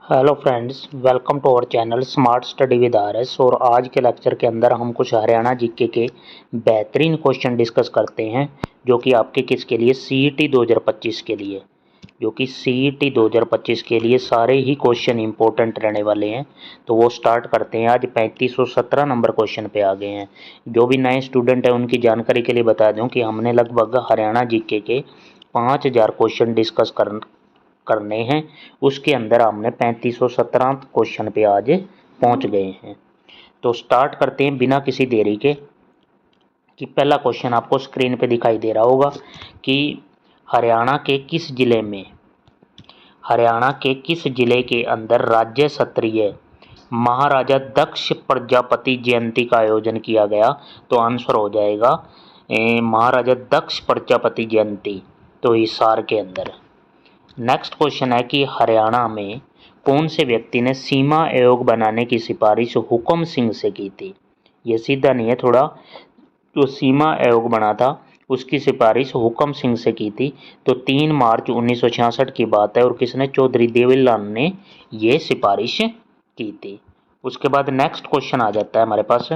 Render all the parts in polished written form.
Hello friends, welcome to our channel smart study with RS. और आज के lecture के अंदर हम कुछ हरियाणा जीके के बेहतरीन क्वेश्चन डिस्कस करते हैं जो कि आपके किसके लिए सीईटी 2025 के लिए, जो कि सीईटी 2025 के लिए सारे ही क्वेश्चन इंपॉर्टेंट रहने वाले हैं। तो वो स्टार्ट करते हैं। आज 3517 नंबर क्वेश्चन पे आ गए हैं। जो भी नए स्टूडेंट हैं उनकी जानकारी के लिए बता दूं कि हमने लगभग हरियाणा जीके के 5000 क्वेश्चन डिस्कस करने हैं। उसके अंदर हमने 3517 क्वेश्चन पे आज पहुंच गए हैं। तो स्टार्ट करते हैं बिना किसी देरी के। कि पहला क्वेश्चन आपको स्क्रीन पे दिखाई दे रहा होगा कि हरियाणा के किस जिले के अंदर राज्य स्तरीय महाराजा दक्ष प्रजापति जयंती का आयोजन किया गया। तो आंसर हो जाएगा महाराजा दक्ष प्रजापति जयंती, तो हिसार के अंदर। नेक्स्ट क्वेश्चन है कि हरियाणा में कौन से व्यक्ति ने सीमा आयोग बनाने की सिफारिश हुकम सिंह से की थी। ये सीधा नहीं है, थोड़ा जो सीमा आयोग बना था उसकी सिफारिश हुकम सिंह से की थी। तो 3 मार्च 1966 की बात है और किसने, चौधरी देवीलाल ने ये सिफारिश की थी। उसके बाद नेक्स्ट क्वेश्चन आ जाता है हमारे पास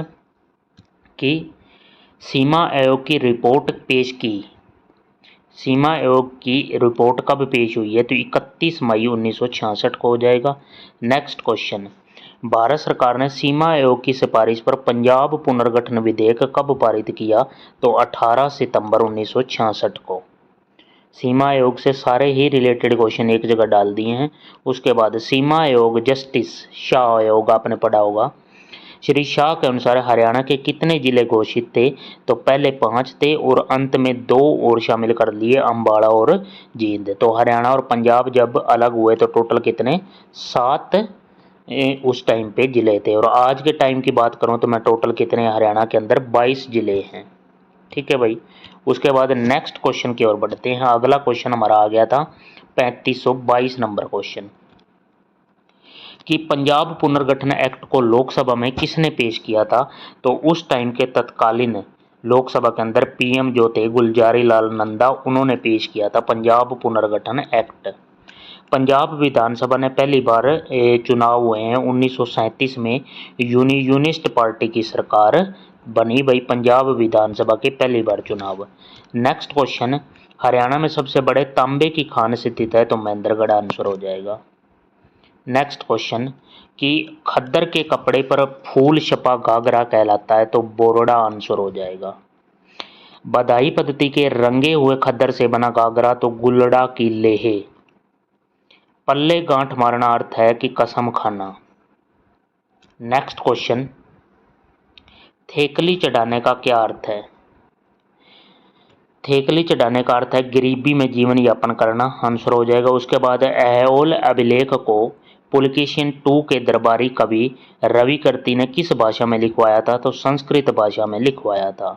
कि सीमा आयोग की रिपोर्ट पेश की। सीमा आयोग की रिपोर्ट कब पेश हुई है, तो 31 मई 1966 को हो जाएगा। नेक्स्ट क्वेश्चन, भारत सरकार ने सीमा आयोग की सिफारिश पर पंजाब पुनर्गठन विधेयक कब पारित किया, तो 18 सितंबर 1966 को। सीमा आयोग से सारे ही रिलेटेड क्वेश्चन एक जगह डाल दिए हैं। उसके बाद सीमा आयोग जस्टिस शाह आयोग आपने पढ़ा होगा। श्री शाह के अनुसार हरियाणा के कितने जिले घोषित थे, तो पहले 5 थे और अंत में 2 और शामिल कर लिए, अम्बाड़ा और जींद। तो हरियाणा और पंजाब जब अलग हुए तो टोटल कितने, 7 उस टाइम पे जिले थे। और आज के टाइम की बात करूं तो मैं टोटल कितने, हरियाणा के अंदर 22 जिले हैं। ठीक है भाई। उसके बाद नेक्स्ट क्वेश्चन की ओर बढ़ते हैं। अगला क्वेश्चन हमारा आ गया था 3522 नंबर क्वेश्चन कि पंजाब पुनर्गठन एक्ट को लोकसभा में किसने पेश किया था। तो उस टाइम के तत्कालीन लोकसभा के अंदर पीएम जो थे गुलजारी लाल नंदा, उन्होंने पेश किया था पंजाब पुनर्गठन एक्ट। पंजाब विधानसभा ने पहली बार चुनाव हुए हैं 1937 में। यूनिस्ट पार्टी की सरकार बनी भाई पंजाब विधानसभा के पहली बार चुनाव। नेक्स्ट क्वेश्चन, हरियाणा में सबसे बड़े तांबे की खान स्थित है, तो महेंद्रगढ़ आंसर हो जाएगा। नेक्स्ट क्वेश्चन कि खद्दर के कपड़े पर फूल छपा घाघरा कहलाता है, तो बोरडा आंसर हो जाएगा। बधाई पद्धति के रंगे हुए खद्दर से बना घाघरा, तो गुलड़ा की लेहे। पल्ले गांठ मारना अर्थ है कि कसम खाना। नेक्स्ट क्वेश्चन, थेकली चढ़ाने का क्या अर्थ है। थेकली चढ़ाने का अर्थ है गरीबी में जीवन यापन करना, आंसर हो जाएगा। उसके बाद ऐहोल अभिलेख को पुलकेशिन II के दरबारी कवि रविकृति ने किस भाषा में लिखवाया था, तो संस्कृत भाषा में लिखवाया था।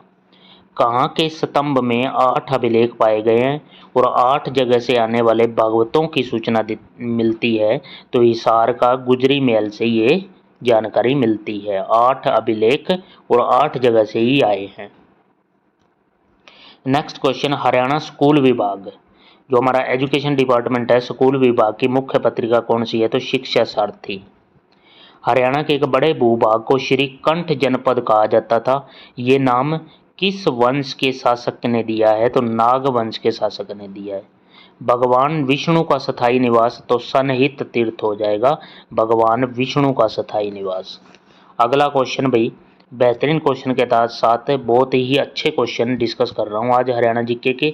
कहाँ के स्तंभ में 8 अभिलेख पाए गए हैं और 8 जगह से आने वाले भागवतों की सूचना मिलती है, तो हिसार का गुजरी महल से ये जानकारी मिलती है। 8 अभिलेख और 8 जगह से ही आए हैं। नेक्स्ट क्वेश्चन, हरियाणा स्कूल विभाग जो हमारा एजुकेशन डिपार्टमेंट है, स्कूल विभाग की मुख्य पत्रिका कौन सी है, तो शिक्षा सारथी। हरियाणा के एक बड़े भूभाग को श्री कंठ जनपद कहा जाता था। ये नाम किस वंश के शासक ने दिया है, तो नाग वंश के शासक ने दिया है। भगवान विष्णु का स्थायी निवास, तो सनहित तीर्थ हो जाएगा भगवान विष्णु का स्थायी निवास। अगला क्वेश्चन भाई, बेहतरीन क्वेश्चन के साथ बहुत ही अच्छे क्वेश्चन डिस्कस कर रहा हूँ आज हरियाणा जीके के।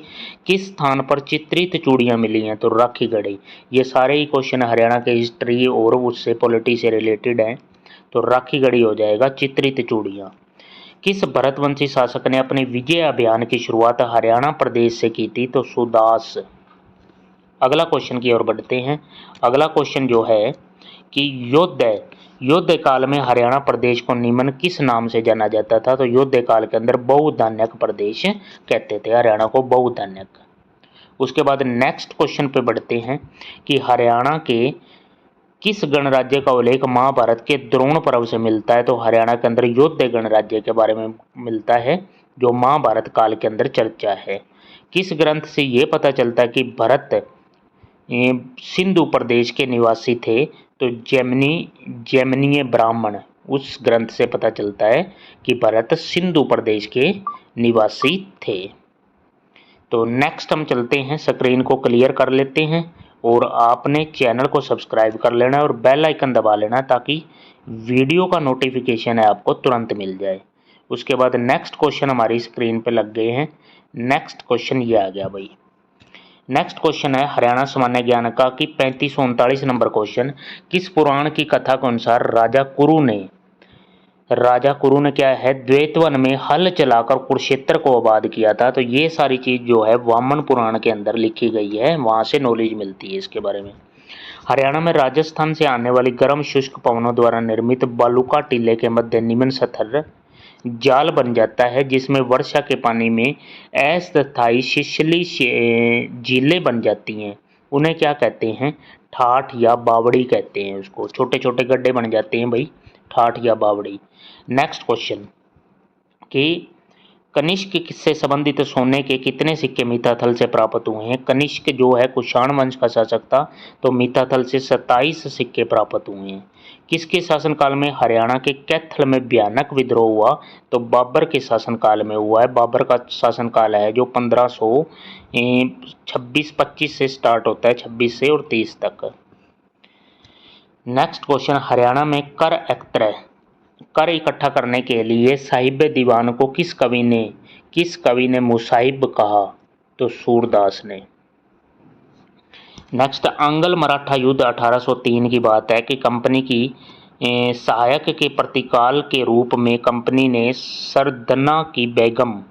किस स्थान पर चित्रित चूड़ियाँ मिली हैं, तो राखीगढ़ी। ये सारे ही क्वेश्चन हरियाणा के हिस्ट्री और उससे पॉलिटी से रिलेटेड हैं, तो राखीगढ़ी हो जाएगा चित्रित चूड़ियाँ। किस भरतवंशी शासक ने अपने विजय अभियान की शुरुआत हरियाणा प्रदेश से की थी, तो सुदास। अगला क्वेश्चन की ओर बढ़ते हैं। अगला क्वेश्चन जो है कि युद्ध काल में हरियाणा प्रदेश को निम्न किस नाम से जाना जाता था, तो युद्ध काल के अंदर बहुधान्यक प्रदेश कहते थे हरियाणा को, बहुधान्यक। उसके बाद नेक्स्ट क्वेश्चन पे बढ़ते हैं कि हरियाणा के किस गणराज्य का उल्लेख महाभारत के द्रोण पर्व से मिलता है, तो हरियाणा के अंदर युद्ध गणराज्य के बारे में मिलता है जो महाभारत काल के अंदर चर्चा है। किस ग्रंथ से ये पता चलता है कि भरत सिंधु प्रदेश के निवासी थे? तो जैमिनीय ब्राह्मण, उस ग्रंथ से पता चलता है कि भरत सिंधु प्रदेश के निवासी थे। तो नेक्स्ट हम चलते हैं, स्क्रीन को क्लियर कर लेते हैं और आपने चैनल को सब्सक्राइब कर लेना है और बेल आइकन दबा लेना ताकि वीडियो का नोटिफिकेशन है आपको तुरंत मिल जाए। उसके बाद नेक्स्ट क्वेश्चन हमारी स्क्रीन पे लग गए हैं। नेक्स्ट क्वेश्चन ये आ गया भाई। नेक्स्ट क्वेश्चन है हरियाणा सामान्य ज्ञान का कि 3539 नंबर क्वेश्चन, किस पुराण की कथा के अनुसार राजा कुरु ने क्या है द्वैतवन में हल चलाकर कुरुक्षेत्र को आबाद किया था? तो ये सारी चीज जो है वामन पुराण के अंदर लिखी गई है, वहां से नॉलेज मिलती है इसके बारे में। हरियाणा में राजस्थान से आने वाली गर्म शुष्क पवनों द्वारा निर्मित बालूका टीले के मध्य निम्न स्तर जाल बन जाता है, जिसमें वर्षा के पानी में अस्थायी छिछली झीलें बन जाती हैं। उन्हें क्या कहते हैं? ठाठ या बावड़ी कहते हैं उसको। छोटे छोटे गड्ढे बन जाते हैं भाई, ठाठ या बावड़ी। नेक्स्ट क्वेश्चन कि कनिष्क से संबंधित सोने के कितने सिक्के मिताथल से प्राप्त हुए हैं? कनिष्क जो है कुषाण वंश का शासक था, तो मिताथल से 27 सिक्के प्राप्त हुए हैं। किसके शासनकाल में हरियाणा के कैथल में भयानक विद्रोह हुआ? तो बाबर के शासनकाल में हुआ है। बाबर का शासनकाल है जो 1526-25 से स्टार्ट होता है, 26 से और 30 तक। नेक्स्ट क्वेश्चन, हरियाणा में कर इकट्ठा करने के लिए साहिब दीवान को किस कवि ने मुसाहिब कहा? तो सूरदास ने। नेक्स्ट, आंग्ल मराठा युद्ध 1803 की बात है कि कंपनी की सहायक के प्रतिकाल के रूप में कंपनी ने सरदना की बेगम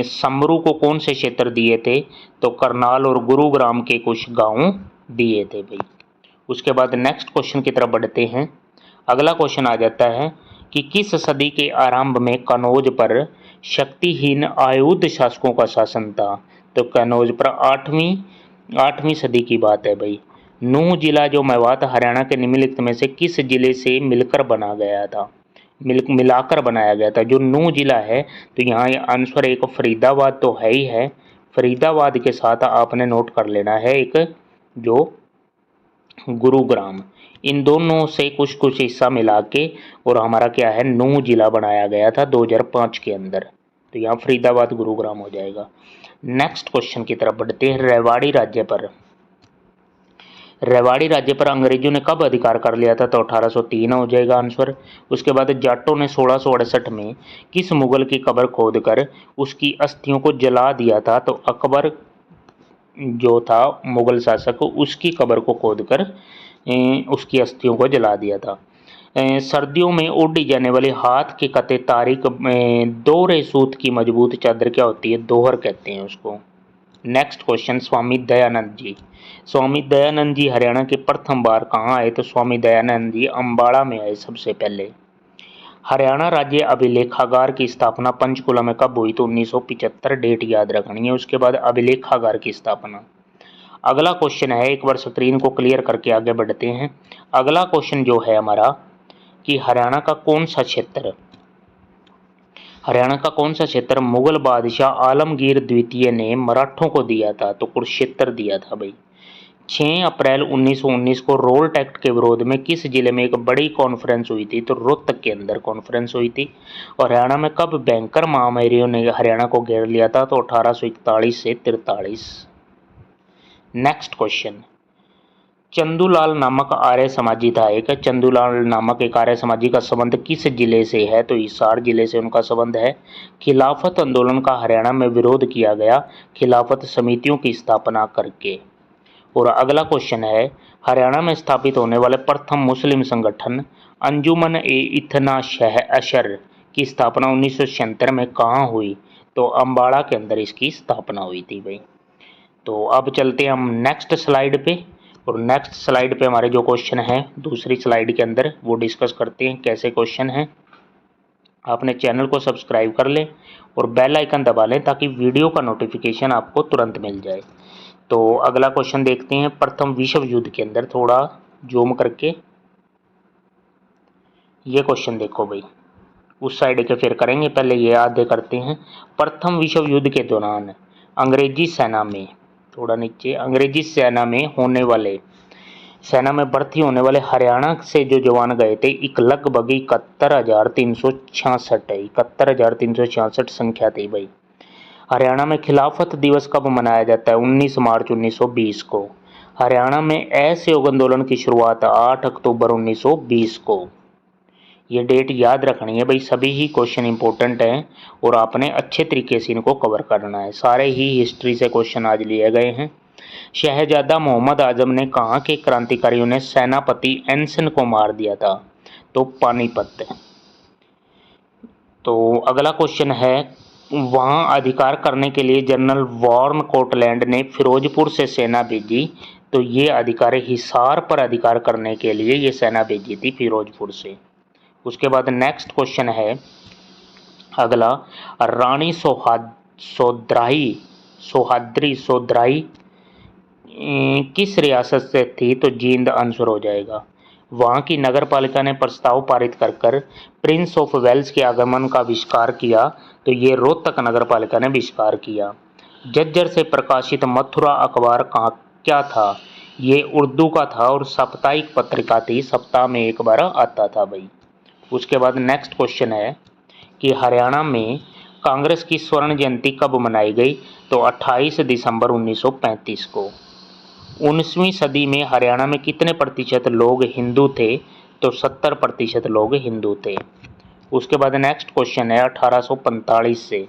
समरू को कौन से क्षेत्र दिए थे? तो करनाल और गुरुग्राम के कुछ गांव दिए थे भाई। उसके बाद नेक्स्ट क्वेश्चन की तरफ बढ़ते हैं। अगला क्वेश्चन आ जाता है कि किस सदी के आरंभ में कनौज पर शक्तिहीन आयुध शासकों का शासन था? तो कनौज पर 8वीं सदी की बात है भाई। नूह जिला जो मेवात हरियाणा के निम्नलिखित में से किस जिले से मिलाकर बनाया गया था? जो नूह जिला है, तो यहाँ आंसर एक फरीदाबाद तो है ही है। फरीदाबाद के साथ आपने नोट कर लेना है एक जो गुरुग्राम। इन दोनों से कुछ कुछ हिस्सा मिला के और हमारा क्या है नूह जिला बनाया गया था 2005 के अंदर। तो यहाँ फरीदाबाद गुरुग्राम हो जाएगा। नेक्स्ट क्वेश्चन की तरफ बढ़ते हैं। रेवाड़ी राज्य पर अंग्रेजों ने कब अधिकार कर लिया था? तो 1803 हो जाएगा आंसर। उसके बाद जाटों ने 1668 में किस मुगल की कब्र खोदकर उसकी अस्थियों को जला दिया था? तो अकबर जो था मुगल शासक, उसकी कब्र को खोदकर उसकी अस्थियों को जला दिया था। सर्दियों में ओढ़ी जाने वाली हाथ के कते तारीख दोहरे सूत की मजबूत चादर क्या होती है? दोहर कहते हैं उसको। नेक्स्ट क्वेश्चन, स्वामी दयानंद जी हरियाणा के प्रथम बार कहाँ आए? तो स्वामी दयानंद जी अम्बाड़ा में आए सबसे पहले। हरियाणा राज्य अभिलेखागार की स्थापना पंचकुला में कब हुई? तो 1975, डेट याद रखनी है। उसके बाद अभिलेखागार की स्थापना। अगला क्वेश्चन है, एक बार स्क्रीन को क्लियर करके आगे बढ़ते हैं। अगला क्वेश्चन जो है हमारा कि हरियाणा का कौन सा क्षेत्र मुगल बादशाह आलमगीर द्वितीय ने मराठों को दिया था? तो कुरुक्षेत्र दिया था भाई। 6 अप्रैल 1919 को रोल एक्ट के विरोध में किस जिले में एक बड़ी कॉन्फ्रेंस हुई थी? तो रोहतक के अंदर कॉन्फ्रेंस हुई थी। और हरियाणा में कब भयंकर महामारियों ने हरियाणा को घेर लिया था? तो 1841 से 43। नेक्स्ट क्वेश्चन, चंदूलाल नामक आर्य समाजी था एक। चंदूलाल नामक एक आर्य समाजी का संबंध किस जिले से है? तो हिसार जिले से उनका संबंध है। खिलाफत आंदोलन का हरियाणा में विरोध किया गया खिलाफत समितियों की स्थापना करके। और अगला क्वेश्चन है, हरियाणा में स्थापित होने वाले प्रथम मुस्लिम संगठन अंजुमन ए इतना अशर की स्थापना 1976 में कहाँ हुई? तो अम्बाड़ा के अंदर इसकी स्थापना हुई थी भाई। तो अब चलते हैं हम नेक्स्ट स्लाइड पे, और नेक्स्ट स्लाइड पे हमारे जो क्वेश्चन हैं दूसरी स्लाइड के अंदर वो डिस्कस करते हैं कैसे क्वेश्चन हैं। आपने चैनल को सब्सक्राइब कर लें और बेल आइकन दबा लें ताकि वीडियो का नोटिफिकेशन आपको तुरंत मिल जाए। तो अगला क्वेश्चन देखते हैं। प्रथम विश्व युद्ध के अंदर थोड़ा जूम करके ये क्वेश्चन देखो भाई, उस साइड के फिर करेंगे, पहले ये याद करते हैं। प्रथम विश्व युद्ध के दौरान अंग्रेजी सेना में थोड़ा नीचे, अंग्रेजी सेना में भर्ती होने वाले हरियाणा से जो जवान गए थे एक लगभग 71,366 है, 71,366 संख्या थी भाई। हरियाणा में खिलाफत दिवस कब मनाया जाता है? 19 मार्च 1920 को। हरियाणा में असहयोग आंदोलन की शुरुआत 8 अक्टूबर 1920 को। ये डेट याद रखनी है भाई, सभी ही क्वेश्चन इंपॉर्टेंट हैं और आपने अच्छे तरीके से इनको कवर करना है। सारे ही हिस्ट्री से क्वेश्चन आज लिए गए हैं। शहजादा मोहम्मद आजम ने कहा कि क्रांतिकारियों ने सेनापति एनसन को मार दिया था? तो पानीपत। तो अगला क्वेश्चन है, वहां अधिकार करने के लिए जनरल वॉर्न कोटलैंड ने फिरोजपुर से सेना भेजी, तो ये अधिकारी हिसार पर अधिकार करने के लिए ये सेना भेजी थी फिरोजपुर से। उसके बाद नेक्स्ट क्वेश्चन है अगला, रानी सोहाद्री किस रियासत से थी? तो जींद आंसर हो जाएगा। वहाँ की नगर पालिका ने प्रस्ताव पारित कर प्रिंस ऑफ वेल्स के आगमन का आविष्कार किया, तो ये रोहतक नगर पालिका ने आविष्कार किया। झज्जर से प्रकाशित मथुरा अखबार क्या था? ये उर्दू का था और साप्ताहिक पत्रिका थी, सप्ताह में एक बार आता था भाई। उसके बाद नेक्स्ट क्वेश्चन है कि हरियाणा में कांग्रेस की स्वर्ण जयंती कब मनाई गई? तो 28 दिसंबर 1935 को। 19वीं सदी में हरियाणा में कितने प्रतिशत लोग हिंदू थे? तो 70% लोग हिंदू थे। उसके बाद नेक्स्ट क्वेश्चन है 1845 से।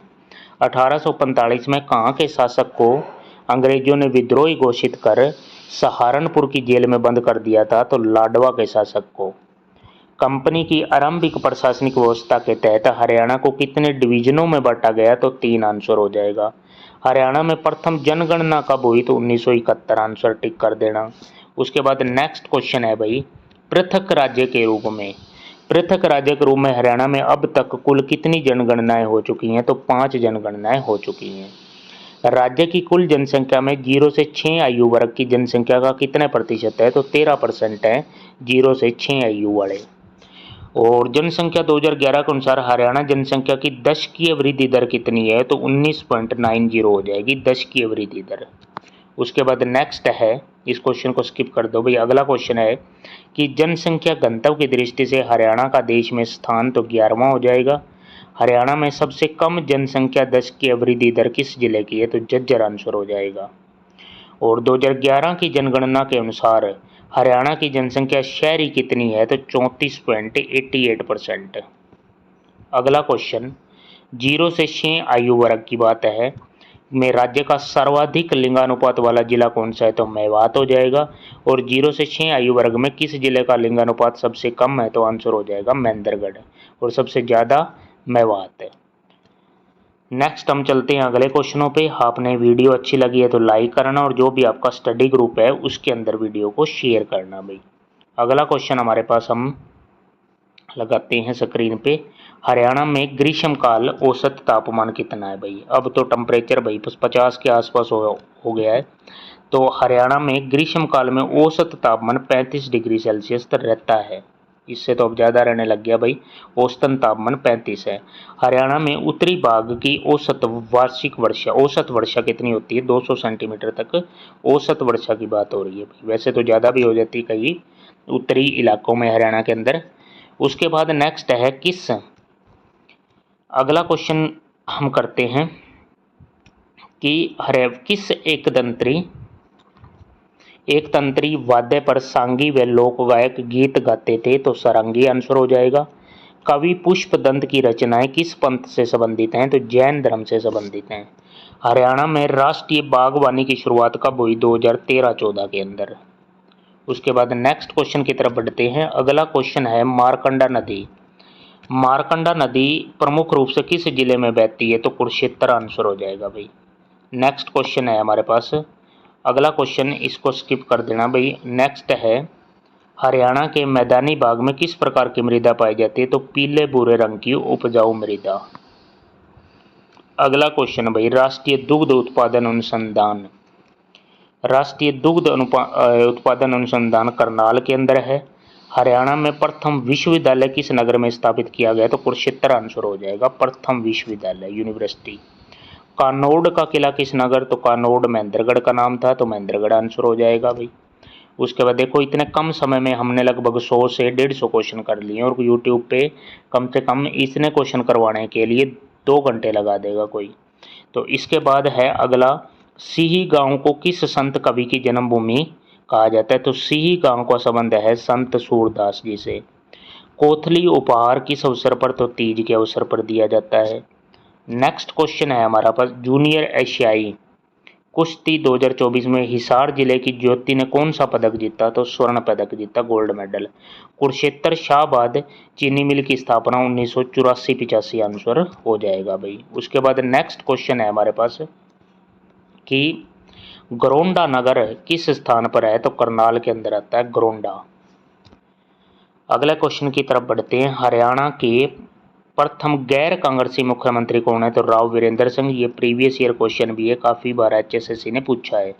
1845 में कहाँ के शासक को अंग्रेजों ने विद्रोही घोषित कर सहारनपुर की जेल में बंद कर दिया था? तो लाडवा के शासक को। कंपनी की आरंभिक प्रशासनिक व्यवस्था के तहत हरियाणा को कितने डिवीजनों में बांटा गया? तो 3 आंसर हो जाएगा। हरियाणा में प्रथम जनगणना कब हुई? तो 1971 आंसर टिक कर देना। उसके बाद नेक्स्ट क्वेश्चन है भाई, पृथक राज्य के रूप में हरियाणा में अब तक कुल कितनी जनगणनाएं हो चुकी हैं? तो 5 जनगणनाएं हो चुकी हैं। राज्य की कुल जनसंख्या में 0 से 6 आयु वर्ग की जनसंख्या का कितने प्रतिशत है? तो 13% है 0 से 6 आयु वाले। और जनसंख्या 2011 के अनुसार हरियाणा जनसंख्या की दशकीय वृद्धि दर कितनी है? तो 19.90 हो जाएगी दशकीय वृद्धि दर। उसके बाद नेक्स्ट है, इस क्वेश्चन को स्किप कर दो भाई। अगला क्वेश्चन है कि जनसंख्या घनत्व की दृष्टि से हरियाणा का देश में स्थान तो 11वां हो जाएगा। हरियाणा में सबसे कम जनसंख्या दशकीय वृद्धि दर किस जिले की है? तो झज्जर आंसर हो जाएगा। और 2011 की जनगणना के अनुसार हरियाणा की जनसंख्या शहरी कितनी है? तो 34.88%। अगला क्वेश्चन 0 से 6 आयु वर्ग की बात है, में राज्य का सर्वाधिक लिंगानुपात वाला जिला कौन सा है? तो मेवात हो जाएगा। और 0 से 6 आयु वर्ग में किस जिले का लिंगानुपात सबसे कम है? तो आंसर हो जाएगा महेंद्रगढ़, और सबसे ज़्यादा मेवात है। नेक्स्ट हम चलते हैं अगले क्वेश्चनों पे। आपने वीडियो अच्छी लगी है तो लाइक करना, और जो भी आपका स्टडी ग्रुप है उसके अंदर वीडियो को शेयर करना भाई। अगला क्वेश्चन हमारे पास हम लगाते हैं स्क्रीन पे। हरियाणा में ग्रीष्म काल औसत तापमान कितना है भाई? अब तो टेम्परेचर भाई 50 के आसपास हो गया है। तो हरियाणा में ग्रीष्म काल में औसत तापमान 35 डिग्री सेल्सियस तक रहता है। इससे तो अब ज़्यादा रहने लग गया भाई। औसतन तापमान 35 है। हरियाणा में उत्तरी भाग की औसत वर्षा कितनी होती है? 200 सेंटीमीटर तक औसत वर्षा की बात हो रही है भाई। वैसे तो ज़्यादा भी हो जाती है कई उत्तरी इलाकों में हरियाणा के अंदर। उसके बाद नेक्स्ट है अगला क्वेश्चन हम करते हैं कि किस एक तंत्री वाद्य पर सांगी व लोक गायक गीत गाते थे? तो सारंगी आंसर हो जाएगा। कवि पुष्पदंत की रचनाएं किस पंथ से संबंधित हैं? तो जैन धर्म से संबंधित हैं। हरियाणा में राष्ट्रीय बागवानी की शुरुआत कब हुई? 2013-14 के अंदर। उसके बाद नेक्स्ट क्वेश्चन की तरफ बढ़ते हैं। अगला क्वेश्चन है मारकंडा नदी प्रमुख रूप से किस जिले में बहती है? तो कुरुक्षेत्र आंसर हो जाएगा भाई। नेक्स्ट क्वेश्चन है हमारे पास अगला क्वेश्चन, इसको स्किप कर देना भाई। नेक्स्ट है हरियाणा के मैदानी भाग में किस प्रकार की मृदा पाई जाती है? तो पीले भूरे रंग की उपजाऊ मृदा। अगला क्वेश्चन भाई, राष्ट्रीय दुग्ध उत्पादन अनुसंधान करनाल के अंदर है। हरियाणा में प्रथम विश्वविद्यालय किस नगर में स्थापित किया गया? तो कुरुक्षेत्र आंसर हो जाएगा। प्रथम विश्वविद्यालय यूनिवर्सिटी। कानौड़ का किला किस नगर, तो कानौड़ महेंद्रगढ़ का नाम था, तो महेंद्रगढ़ आंसर हो जाएगा भाई। उसके बाद देखो इतने कम समय में हमने लगभग 100 से 150 क्वेश्चन कर लिए और यूट्यूब पे कम से कम इतने क्वेश्चन करवाने के लिए 2 घंटे लगा देगा कोई। तो इसके बाद है अगला, सिही गांव को किस संत कवि की जन्मभूमि कहा जाता है, तो सिही गांव का संबंध है संत सूरदास जी से। कोथली उपहार किस अवसर पर, तो तीज के अवसर पर दिया जाता है। नेक्स्ट क्वेश्चन है हमारा पास, जूनियर एशियाई कुश्ती 2024 में हिसार जिले की ज्योति ने कौन सा पदक जीता, तो स्वर्ण पदक जीता, गोल्ड मेडल। कुरुक्षेत्र शाहबाद चीनी मिल की स्थापना 1984-85 आंसर हो जाएगा भाई। उसके बाद नेक्स्ट क्वेश्चन है हमारे पास कि गरोंडा नगर किस स्थान पर है, तो करनाल के अंदर आता है गरोंडा। अगले क्वेश्चन की तरफ बढ़ते हैं, हरियाणा के प्रथम गैर कांग्रेसी मुख्यमंत्री कौन है, तो राव वीरेंद्र सिंह। ये प्रीवियस ईयर क्वेश्चन भी है, काफ़ी बार HSSC ने पूछा है।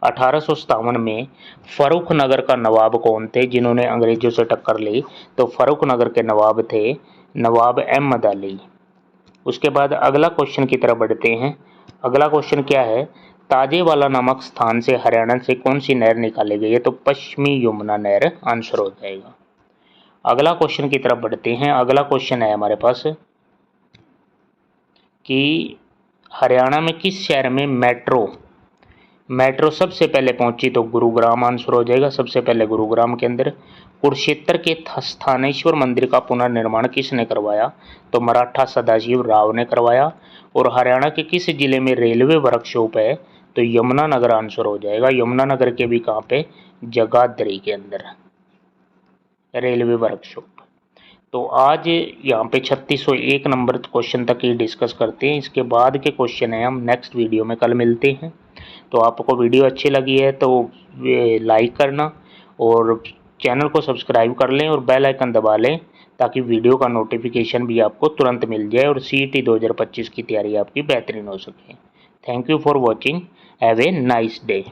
1857 में फर्रुख नगर का नवाब कौन थे जिन्होंने अंग्रेजों से टक्कर ली, तो फर्रुख नगर के नवाब थे नवाब अहमद अली। उसके बाद अगला क्वेश्चन की तरफ बढ़ते हैं। अगला क्वेश्चन क्या है, ताजेवाला नामक स्थान से हरियाणा से कौन सी नहर निकाली गई है, तो पश्चिमी यमुना नहर आंसर हो जाएगा। अगला क्वेश्चन की तरफ बढ़ते हैं। अगला क्वेश्चन है हमारे पास कि हरियाणा में किस शहर में मेट्रो सबसे पहले पहुंची, तो गुरुग्राम आंसर हो जाएगा, सबसे पहले गुरुग्राम के अंदर। कुरुक्षेत्र के स्थानेश्वर मंदिर का पुनर्निर्माण किसने करवाया, तो मराठा सदाशिव राव ने करवाया। और हरियाणा के किस जिले में रेलवे वर्कशॉप है, तो यमुनानगर आंसर हो जाएगा। यमुनानगर के भी कहाँ पे, जगाधरी के अंदर रेलवे वर्कशॉप। तो आज यहाँ पे 3601 नंबर क्वेश्चन तक ही डिस्कस करते हैं। इसके बाद के क्वेश्चन है हम नेक्स्ट वीडियो में कल मिलते हैं। तो आपको वीडियो अच्छी लगी है तो लाइक करना और चैनल को सब्सक्राइब कर लें और बेल आइकन दबा लें ताकि वीडियो का नोटिफिकेशन भी आपको तुरंत मिल जाए और CET 2025 की तैयारी आपकी बेहतरीन हो सके। Thank you for watching, have a nice day.